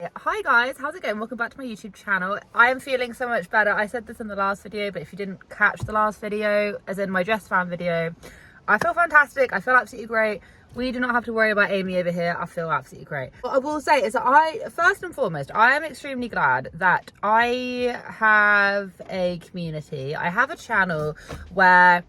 Hi guys, how's it going? Welcome back to my YouTube channel. I am feeling so much better. I said this in the last video, but if you didn't catch the last video, as in my dress fan video, I feel fantastic. I feel absolutely great. We do not have to worry about Amy over here. I feel absolutely great. What I will say is that first and foremost, I am extremely glad that I have a community. I have a channel where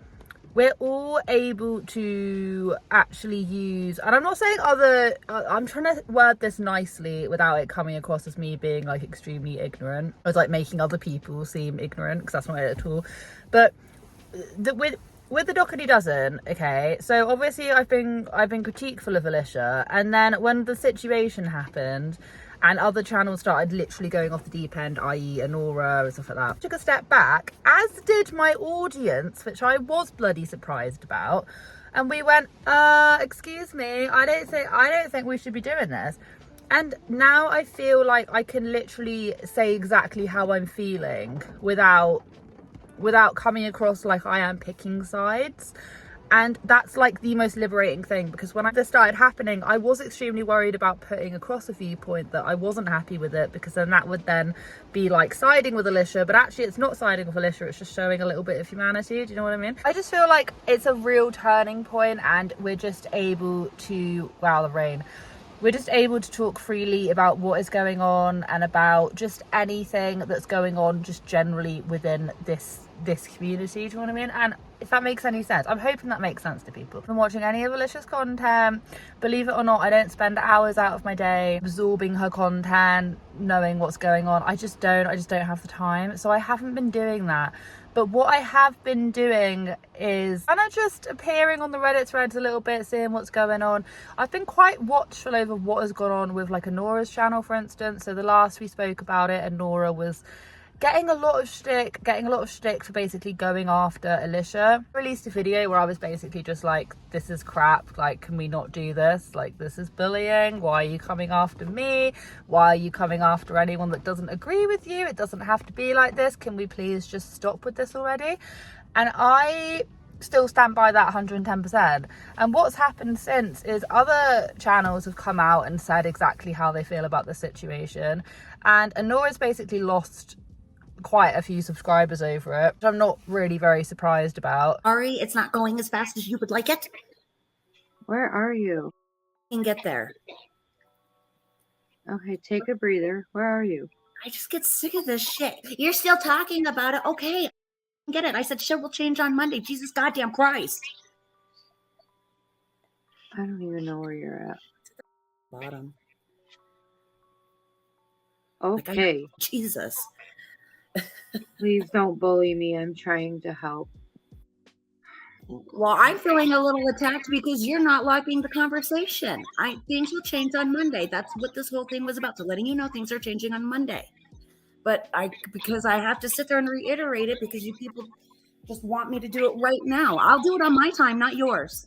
we're all able to actually use, and I'm not saying I'm trying to word this nicely without it coming across as me being like extremely ignorant. I was like making other people seem ignorant, because that's not it at all. But with the Dougherty dozen, okay, so obviously I've been critiqueful of Alicia, and then when the situation happened and other channels started literally going off the deep end, i.e. ONORA and stuff like that, I took a step back, as did my audience, which I was bloody surprised about, and we went, excuse me, I don't think we should be doing this. And now I feel like I can literally say exactly how I'm feeling without coming across like I am picking sides. And that's like the most liberating thing, because when this started happening, I was extremely worried about putting across a viewpoint that I wasn't happy with it, because then that would then be like siding with Alicia. But actually it's not siding with Alicia, it's just showing a little bit of humanity. Do you know what I mean? I just feel like it's a real turning point, and we're just able to, wow, the rain. We're just able to talk freely about what is going on and about just anything that's going on just generally within this community. Do you know what I mean? And if that makes any sense, I'm hoping that makes sense to people. If I'm watching any of Alicia's content, believe it or not, I don't spend hours out of my day absorbing her content, knowing what's going on. I just don't have the time. So I haven't been doing that. But what I have been doing is kind of just appearing on the Reddit threads a little bit, seeing what's going on. I've been quite watchful over what has gone on with like ONORA's channel, for instance. So the last we spoke about it, ONORA was getting a lot of shtick for basically going after Alicia. I released a video where I was basically just like, this is crap, like, can we not do this? Like, this is bullying. Why are you coming after me? Why are you coming after anyone that doesn't agree with you? It doesn't have to be like this. Can we please just stop with this already? And I still stand by that 110%. And what's happened since is other channels have come out and said exactly how they feel about the situation, and ONORA's basically lost quite a few subscribers over it, which I'm not really very surprised about. Sorry, it's not going as fast as you would like it. Where are you? You can get there. Okay, take a breather. Where are you? I just get sick of this shit. You're still talking about it. Okay, I get it. I said shit will change on Monday. Jesus goddamn Christ. I don't even know where you're at. Bottom. Okay. Like Jesus. Please don't bully me. I'm trying to help. Well, I'm feeling a little attacked because you're not liking the conversation. Things will change on Monday. That's what this whole thing was about. So letting you know things are changing on Monday. But because I have to sit there and reiterate it because you people just want me to do it right now. I'll do it on my time, not yours.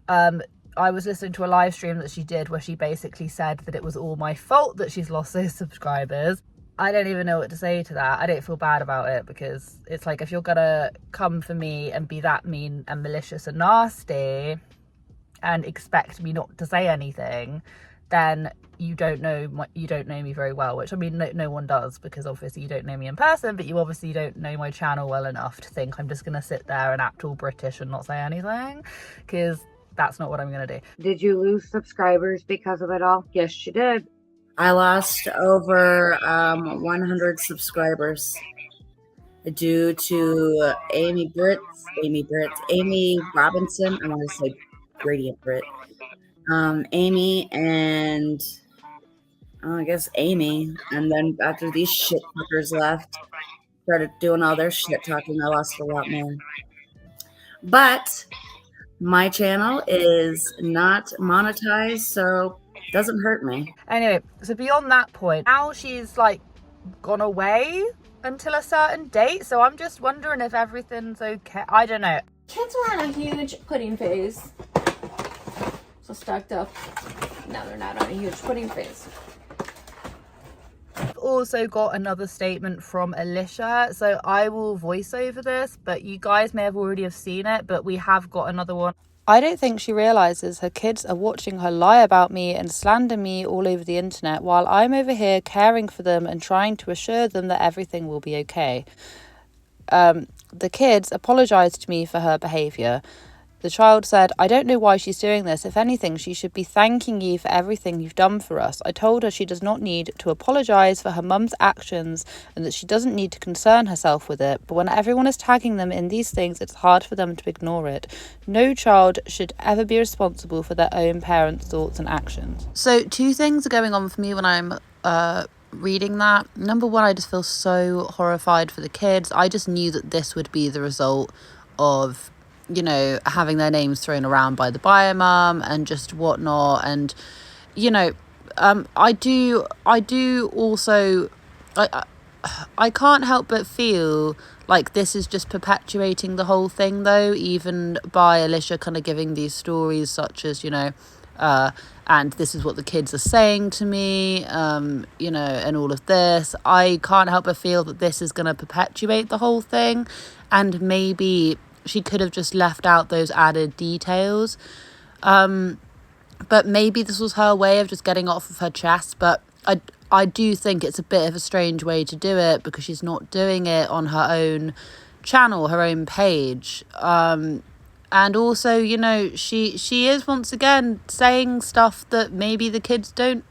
I was listening to a live stream that she did where she basically said that it was all my fault that she's lost those subscribers. I don't even know what to say to that. I don't feel bad about it, because it's like, if you're gonna come for me and be that mean and malicious and nasty and expect me not to say anything, then you don't know me very well, which I mean no one does, because obviously you don't know me in person, but you obviously don't know my channel well enough to think I'm just gonna sit there and act all British and not say anything, because that's not what I'm gonna do. Did you lose subscribers because of it all? Yes, you did. I lost over 100 subscribers due to Amy Robinson. I want to say Radiant Brit. Amy and I guess Amy. And then after these shit fuckers left, started doing all their shit talking, I lost a lot more. But my channel is not monetized, so doesn't hurt me. Anyway, so beyond that point, now she's like gone away until a certain date, so I'm just wondering if everything's okay. I don't know. Kids were on a huge pudding phase, so stacked up. Now they're not on a huge pudding phase. I've also got another statement from Alicia, so I will voice over this, but you guys may have already have seen it, but we have got another one. I don't think she realises her kids are watching her lie about me and slander me all over the internet while I'm over here caring for them and trying to assure them that everything will be okay. The kids apologised to me for her behaviour. The child said, I don't know why she's doing this. If anything, she should be thanking you for everything you've done for us. I told her she does not need to apologise for her mum's actions and that she doesn't need to concern herself with it. But when everyone is tagging them in these things, it's hard for them to ignore it. No child should ever be responsible for their own parents' thoughts and actions. So 2 things are going on for me when I'm reading that. Number one, I just feel so horrified for the kids. I just knew that this would be the result of, you know, having their names thrown around by the bio mum and just whatnot. And, you know, I do also, I can't help but feel like this is just perpetuating the whole thing, though, even by Alicia kind of giving these stories such as, you know, and this is what the kids are saying to me, you know, and all of this. I can't help but feel that this is going to perpetuate the whole thing, and maybe she could have just left out those added details. But maybe this was her way of just getting off of her chest. But I do think it's a bit of a strange way to do it because she's not doing it on her own channel, her own page. And also, you know, she is once again saying stuff that maybe the kids don't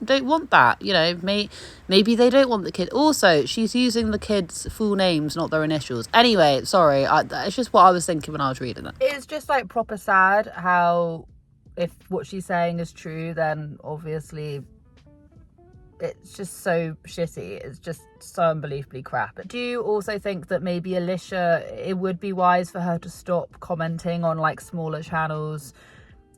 want that, you know. Maybe they don't want the kid. Also, she's using the kids' full names, not their initials. Anyway, sorry, it's just what I was thinking when I was reading it. It's just like proper sad how if what she's saying is true, then obviously it's just so shitty. It's just so unbelievably crap. But do you also think that maybe Alicia, it would be wise for her to stop commenting on like smaller channels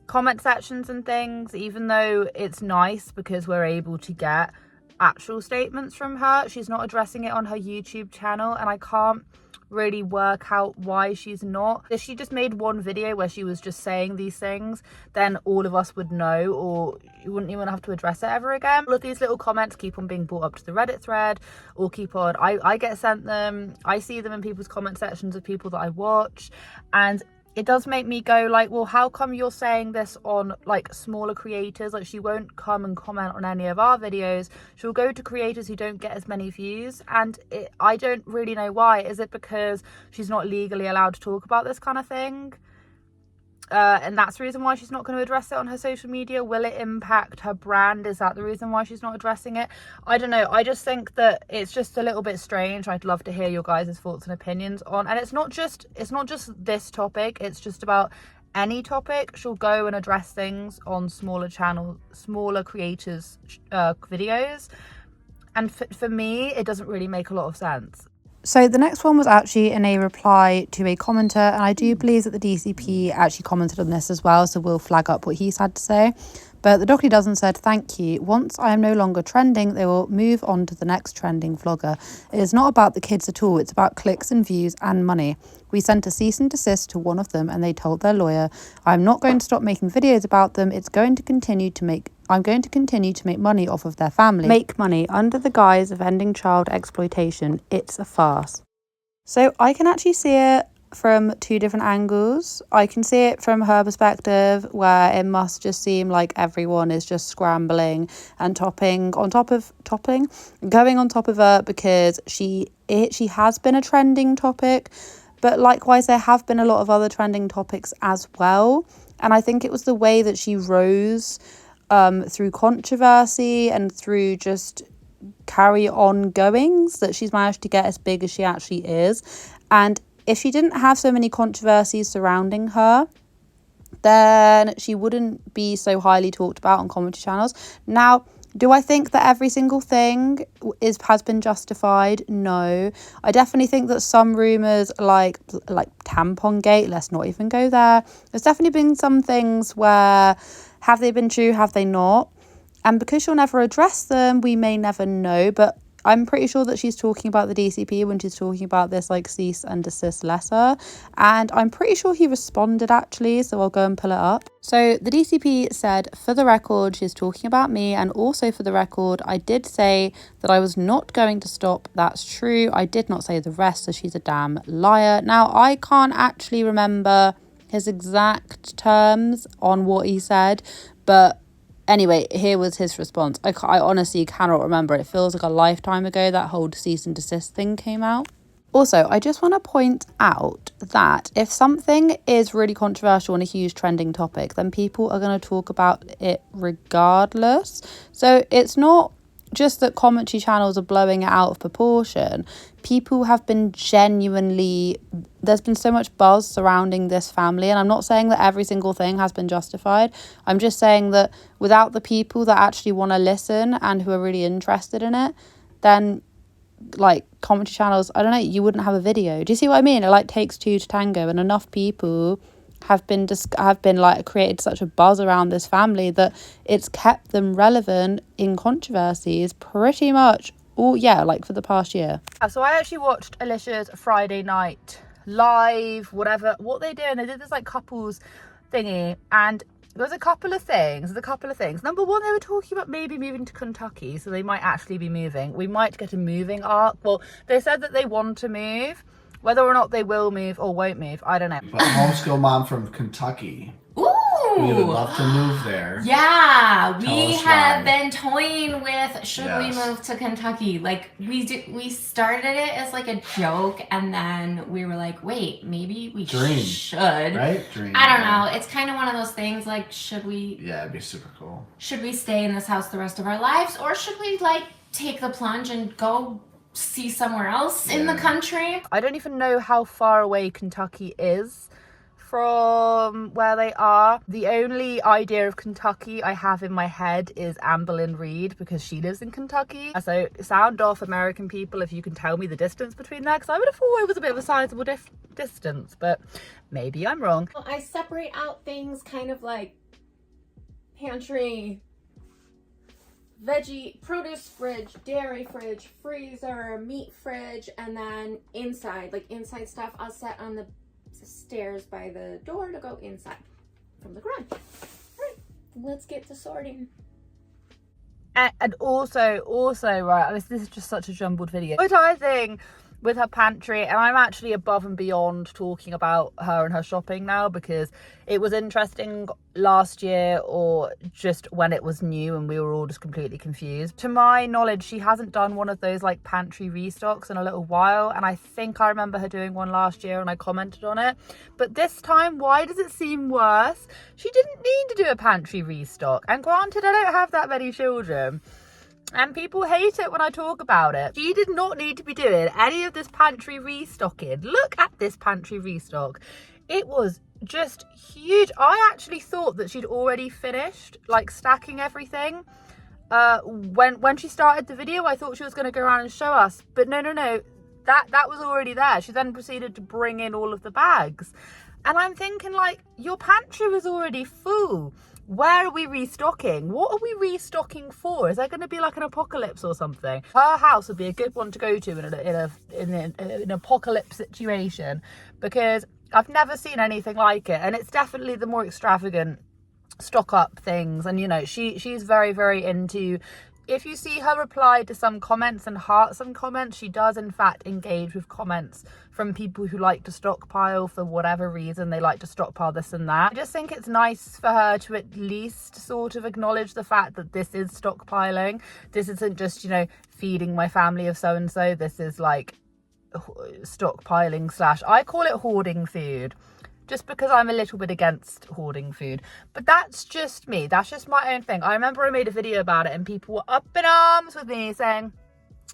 comment sections and things, even though it's nice because we're able to get actual statements from her? She's not addressing it on her YouTube channel, and I can't really work out why she's not. If she just made one video where she was just saying these things, then all of us would know, or you wouldn't even have to address it ever again. All of these little comments keep on being brought up to the Reddit thread, or keep on, I get sent them, I see them in people's comment sections of people that I watch, and it does make me go like, well, how come you're saying this on like smaller creators? Like, she won't come and comment on any of our videos. She'll go to creators who don't get as many views, and I don't really know why. Is it because she's not legally allowed to talk about this kind of thing? And that's the reason why she's not going to address it on her social media. Will it impact her brand? Is that the reason why she's not addressing it? I don't know. I just think that it's just a little bit strange. I'd love to hear your guys' thoughts and opinions on, and it's not just this topic, it's just about any topic. She'll go and address things on smaller channels, smaller creators' videos, and for me it doesn't really make a lot of sense. So the next one was actually in a reply to a commenter, and I do believe that the DCP actually commented on this as well, so we'll flag up what he's had to say. But the Dougherty doesn't said, thank you. Once I am no longer trending, they will move on to the next trending vlogger. It is not about the kids at all. It's about clicks and views and money. We sent a cease and desist to one of them, and they told their lawyer, I'm not going to stop making videos about them. I'm going to continue to make money off of their family. Make money under the guise of ending child exploitation. It's a farce. So I can actually see it from 2 different angles. I can see it from her perspective, where it must just seem like everyone is just scrambling and going on top of her because she has been a trending topic. But likewise, there have been a lot of other trending topics as well. And I think it was the way that she rose through controversy and through just carry on goings that she's managed to get as big as she actually is. And if she didn't have so many controversies surrounding her, then she wouldn't be so highly talked about on commentary channels. Now, do I think that every single thing has been justified? No. I definitely think that some rumours like Tampon Gate, let's not even go there. There's definitely been some things where, have they been true, have they not? And because she'll never address them, we may never know. But I'm pretty sure that she's talking about the DCP when she's talking about this like cease and desist letter, and I'm pretty sure he responded actually, so I'll go and pull it up. So the DCP said, for the record, she's talking about me, and also for the record, I did say that I was not going to stop. That's true. I did not say the rest, so she's a damn liar. Now, I can't actually remember his exact terms on what he said, but anyway, here was his response. I honestly cannot remember. It feels like a lifetime ago that whole cease and desist thing came out. Also, I just want to point out that if something is really controversial and a huge trending topic, then people are going to talk about it regardless. So it's not just that commentary channels are blowing it out of proportion. People have been genuinely, there's been so much buzz surrounding this family, and I'm not saying that every single thing has been justified. I'm just saying that without the people that actually want to listen and who are really interested in it, then like commentary channels, I don't know, you wouldn't have a video. Do you see what I mean? It like takes two to tango, and enough people have been like created such a buzz around this family that it's kept them relevant in controversies pretty much all, like for the past year. So I actually watched Alicia's Friday night live, whatever, what they do, and they did this like couples thingy, and there's a couple of things. Number one, they were talking about maybe moving to Kentucky, so they might actually be moving. We might get a moving arc. Well, they said that they want to move. Whether or not they will move or won't move, I don't know. But homeschool mom from Kentucky. Ooh! We would love to move there. Yeah, we have why. been toying with should we move to Kentucky. Like we started it as like a joke, and then we were like, wait, maybe we should. Right? Dream. I don't know. It's kind of one of those things. Like, should we? Yeah, it'd be super cool. Should we stay in this house the rest of our lives, or should we like take the plunge and go see somewhere else in the country? I don't even know how far away Kentucky is from where they are. The only idea of Kentucky I have in my head is Amberlynn Reed, because she lives in Kentucky. So sound off, American people, if you can tell me the distance between there, because I would have thought it was a bit of a sizable distance, but maybe I'm wrong. Well, I separate out things kind of like pantry, veggie, produce fridge, dairy fridge, freezer, meat fridge, and then inside stuff I'll set on the stairs by the door to go inside from the garage. All right, let's get to sorting. And also, right, this is just such a jumbled video. What I think with her pantry, and I'm actually above and beyond talking about her and her shopping now, because it was interesting last year, or just when it was new and we were all just completely confused. To my knowledge, she hasn't done one of those like pantry restocks in a little while, and I think I remember her doing one last year and I commented on it. But this time, why does it seem worse? She didn't need to do a pantry restock, and granted, I don't have that many children, and people hate it when I talk about it. She did not need to be doing any of this pantry restocking. Look at this pantry restock. It was just huge. I actually thought that she'd already finished like stacking everything. When she started the video, I thought she was going to go around and show us. But no. That was already there. She then proceeded to bring in all of the bags. And I'm thinking, like, your pantry was already full. Where are we restocking? What are we restocking for? Is there going to be like an apocalypse or something? Her house would be a good one to go to in an apocalypse situation, because I've never seen anything like it, and it's definitely the more extravagant stock up things. And you know, she's very, very into, if you see her reply to some comments and heart some comments, she does in fact engage with comments from people who like to stockpile for whatever reason. They like to stockpile this and that. I just think it's nice for her to at least sort of acknowledge the fact that this is stockpiling. This isn't just, you know, feeding my family of so and so. This is like stockpiling / I call it hoarding food, just because I'm a little bit against hoarding food. But that's just me. That's just my own thing. I remember I made a video about it and people were up in arms with me saying,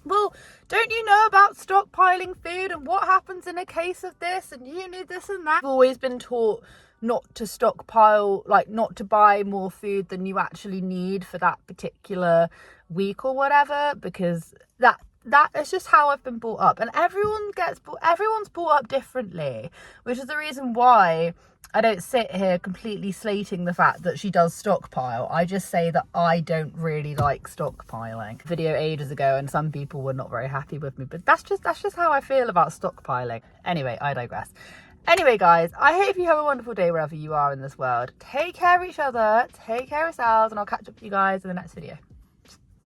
well, don't you know about stockpiling food and what happens in a case of this, and you need this and that. I've always been taught not to stockpile, like not to buy more food than you actually need for that particular week or whatever, because that is just how I've been brought up, and everyone's brought up differently, which is the reason why I don't sit here completely slating the fact that she does stockpile. I just say that I don't really like stockpiling. Video ages ago, and some people were not very happy with me, but that's just how I feel about stockpiling. Anyway, I digress. Anyway, guys, I hope you have a wonderful day wherever you are in this world. Take care of each other, take care of yourselves, and I'll catch up with you guys in the next video.